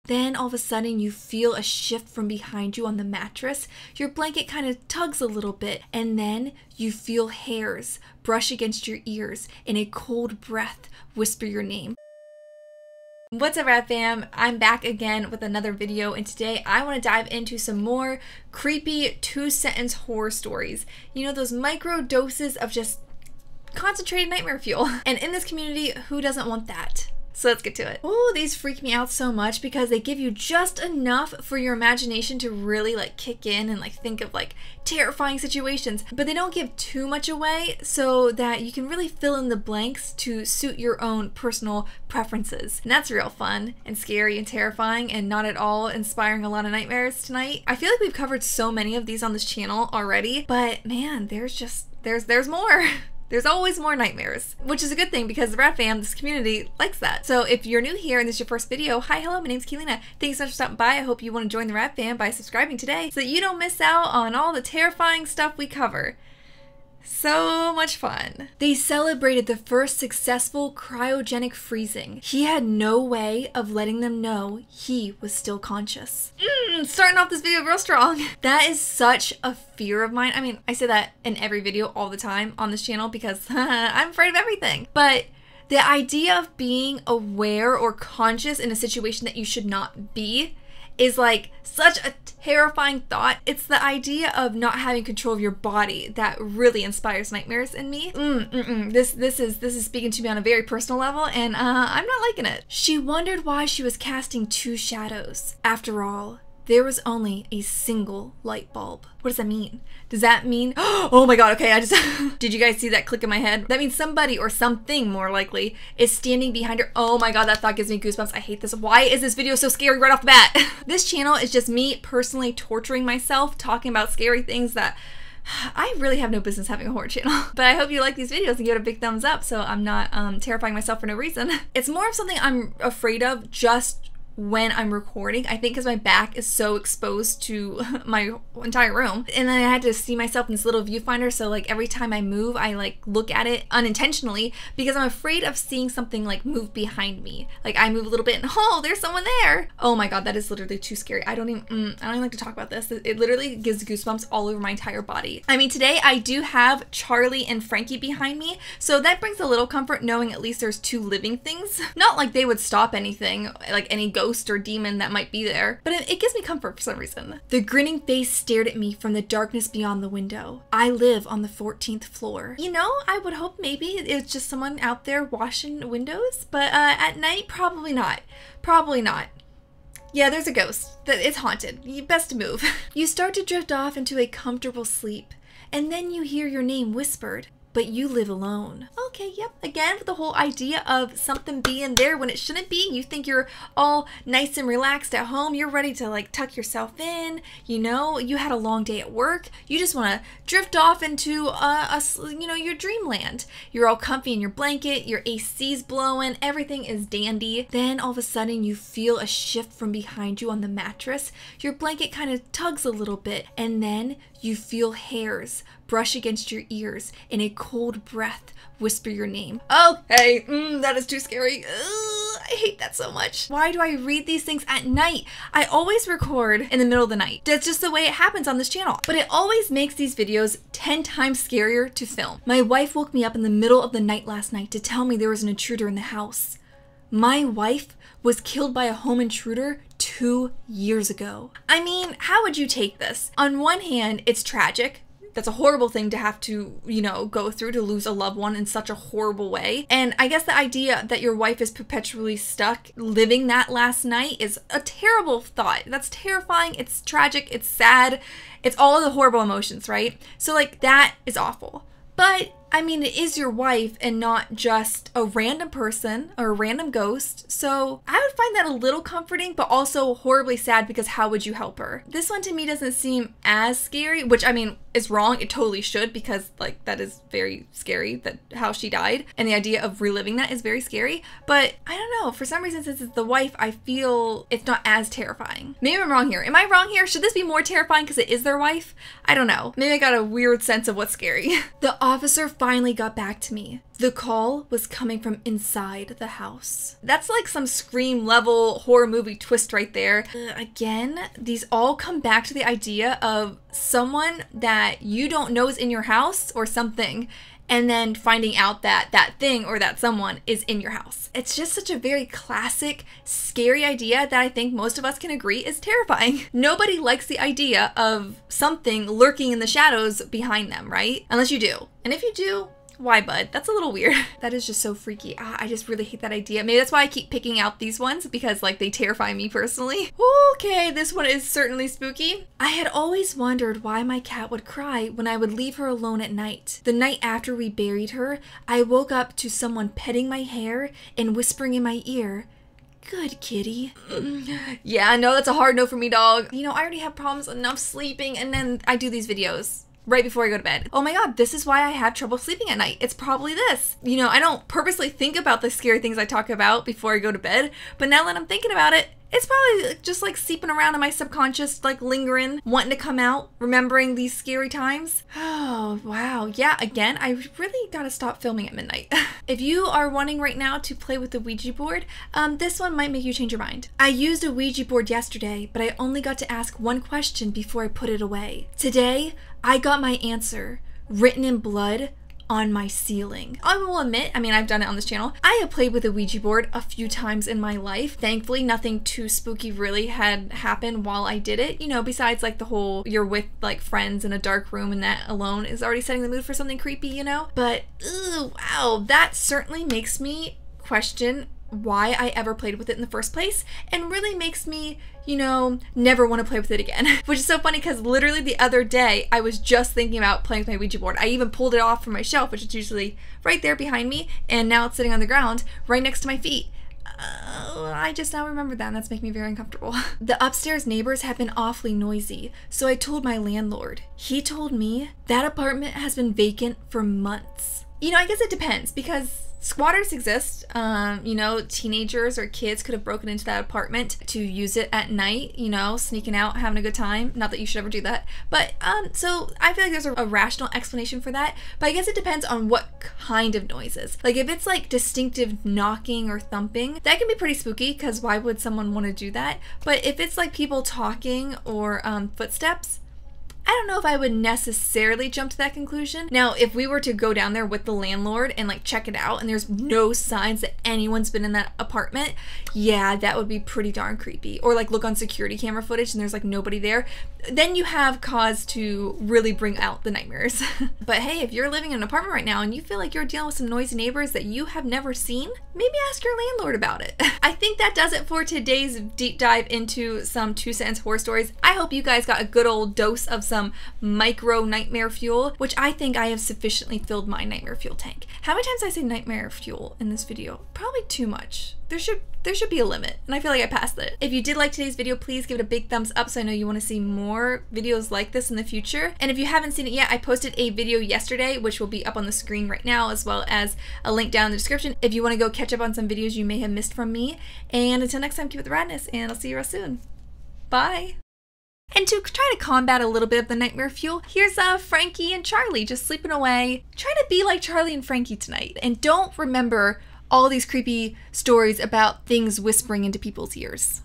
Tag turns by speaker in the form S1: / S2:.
S1: Then all of a sudden you feel a shift from behind you on the mattress. Your blanket kind of tugs a little bit, and then you feel hairs brush against your ears and a cold breath whisper your name. What's up, Rat Fam? I'm back again with another video, and today I want to dive into some more creepy 2-sentence horror stories. You know, those micro doses of just concentrated nightmare fuel. And in this community, who doesn't want that? So let's get to it. Oh, these freak me out so much because they give you just enough for your imagination to really kick in and think of terrifying situations, but they don't give too much away so that you can really fill in the blanks to suit your own personal preferences. And that's real fun and scary and terrifying and not at all inspiring a lot of nightmares tonight. I feel like we've covered so many of these on this channel already, but man, there's more. There's always more nightmares, which is a good thing because the Rat Fam, this community, likes that. So if you're new here and this is your first video, hi, hello, my name's Kaylena. Thanks so much for stopping by. I hope you want to join the Rat Fam by subscribing today so that you don't miss out on all the terrifying stuff we cover. So much fun. They celebrated the first successful cryogenic freezing. He had no way of letting them know he was still conscious. Starting off this video real strong. That is such a fear of mine. I mean, I say that in every video all the time on this channel because I'm afraid of everything. But the idea of being aware or conscious in a situation that you should not be is such a terrifying thought. It's the idea of not having control of your body that really inspires nightmares in me. This is speaking to me on a very personal level, and I'm not liking it. She wondered why she was casting two shadows. After all, there was only a single light bulb. What does that mean? Does that mean, oh my god, okay, did you guys see that click in my head? That means somebody or something more likely is standing behind her. Oh my god, that thought gives me goosebumps. I hate this. Why is this video so scary right off the bat? This channel is just me personally torturing myself, talking about scary things that I really have no business having a horror channel. But I hope you like these videos and give it a big thumbs up so I'm not terrifying myself for no reason. It's more of something I'm afraid of just when I'm recording, I think because my back is so exposed to my entire room. And then I had to see myself in this little viewfinder, so every time I move, I look at it unintentionally because I'm afraid of seeing something move behind me. I move a little bit and oh, there's someone there. Oh my god, that is literally too scary. I don't even like to talk about this. It literally gives goosebumps all over my entire body. I mean, today I do have Charlie and Frankie behind me, so that brings a little comfort knowing at least there's two living things. Not like they would stop anything, any ghost or demon that might be there, but it gives me comfort for some reason. The grinning face stared at me from the darkness beyond the window. I live on the 14th floor. You know, I would hope maybe it's just someone out there washing windows, but at night, probably not. Probably not. Yeah, there's a ghost. It's haunted. You best move. You start to drift off into a comfortable sleep, and then you hear your name whispered. But you live alone. Okay, yep. Again, the whole idea of something being there when it shouldn't be. You think you're all nice and relaxed at home. You're ready to tuck yourself in. You know, you had a long day at work. You just want to drift off into your dreamland. You're all comfy in your blanket. Your AC's blowing. Everything is dandy. Then all of a sudden you feel a shift from behind you on the mattress. Your blanket kind of tugs a little bit, and then you feel hairs brush against your ears and a cold breath whisper your name. Okay, that is too scary. I hate that so much. Why do I read these things at night? I always record in the middle of the night. That's just the way it happens on this channel. But it always makes these videos 10 times scarier to film. My wife woke me up in the middle of the night last night to tell me there was an intruder in the house. My wife was killed by a home intruder 2 years ago. I mean, how would you take this? On one hand, it's tragic. That's a horrible thing to have to, go through, to lose a loved one in such a horrible way. And I guess the idea that your wife is perpetually stuck living that last night is a terrible thought. That's terrifying. It's tragic. It's sad. It's all of the horrible emotions, right? So that is awful. But I mean, it is your wife and not just a random person or a random ghost. So I would find that a little comforting, but also horribly sad because how would you help her? This one to me doesn't seem as scary, which I mean, is wrong. It totally should because that is very scary, that how she died. And the idea of reliving that is very scary. But I don't know, for some reason, since it's the wife, I feel it's not as terrifying. Maybe I'm wrong here. Am I wrong here? Should this be more terrifying because it is their wife? I don't know. Maybe I got a weird sense of what's scary. The officer finally got back to me. The call was coming from inside the house. That's like some Scream level horror movie twist right there. Again, these all come back to the idea of someone that you don't know is in your house or something, and then finding out that that thing or that someone is in your house. It's just such a very classic, scary idea that I think most of us can agree is terrifying. Nobody likes the idea of something lurking in the shadows behind them, right? Unless you do. And if you do, why, bud? That's a little weird. That is just so freaky. I just really hate that idea. Maybe that's why I keep picking out these ones, because like they terrify me personally. Okay, this one is certainly spooky. I had always wondered why my cat would cry when I would leave her alone at night. The night after we buried her, I woke up to someone petting my hair and whispering in my ear, "Good kitty." Yeah, I know that's a hard no for me, dog. You know, I already have problems enough sleeping, and then I do these videos right before I go to bed. Oh my god, this is why I have trouble sleeping at night. It's probably this. You know, I don't purposely think about the scary things I talk about before I go to bed, but now that I'm thinking about it, it's probably just like seeping around in my subconscious, like lingering, wanting to come out, remembering these scary times. Oh, wow. Yeah, again, I really gotta stop filming at midnight. If you are wanting right now to play with the Ouija board, this one might make you change your mind. I used a Ouija board yesterday, but I only got to ask one question before I put it away. Today, I got my answer, written in blood, on my ceiling. I will admit, I mean, I've done it on this channel. I have played with a Ouija board a few times in my life. Thankfully, nothing too spooky really had happened while I did it. You know, besides like the whole, you're with like friends in a dark room and that alone is already setting the mood for something creepy, you know? But, ooh, wow, that certainly makes me question why I ever played with it in the first place, and really makes me, you know, never want to play with it again. Which is so funny because literally the other day I was just thinking about playing with my Ouija board. I even pulled it off from my shelf, which is usually right there behind me, and now it's sitting on the ground right next to my feet. I just now remember that, and that's making me very uncomfortable. The upstairs neighbors have been awfully noisy, so I told my landlord. He told me that apartment has been vacant for months. You know, I guess it depends, because squatters exist. You know, teenagers or kids could have broken into that apartment to use it at night, you know, sneaking out, having a good time. Not that you should ever do that. But, so I feel like there's a rational explanation for that. But I guess it depends on what kind of noises. Like, if it's like distinctive knocking or thumping, that can be pretty spooky, because why would someone want to do that? But if it's like people talking or footsteps, I don't know if I would necessarily jump to that conclusion. Now, if we were to go down there with the landlord and like check it out and there's no signs that anyone's been in that apartment, yeah, that would be pretty darn creepy. Or like look on security camera footage and there's like nobody there, then you have cause to really bring out the nightmares. But hey, if you're living in an apartment right now and you feel like you're dealing with some noisy neighbors that you have never seen, maybe ask your landlord about it. I think that does it for today's deep dive into some 2 sentence horror stories. I hope you guys got a good old dose of some micro nightmare fuel, which I think I have sufficiently filled my nightmare fuel tank. How many times did I say nightmare fuel in this video? Probably too much. There should be a limit, and I feel like I passed it. If you did like today's video, please give it a big thumbs up so I know you want to see more videos like this in the future. And if you haven't seen it yet, I posted a video yesterday, which will be up on the screen right now, as well as a link down in the description if you want to go catch up on some videos you may have missed from me. And until next time, keep it the radness, and I'll see you real soon. Bye! And to try to combat a little bit of the nightmare fuel, here's Frankie and Charlie just sleeping away. Try to be like Charlie and Frankie tonight, and don't remember all these creepy stories about things whispering into people's ears.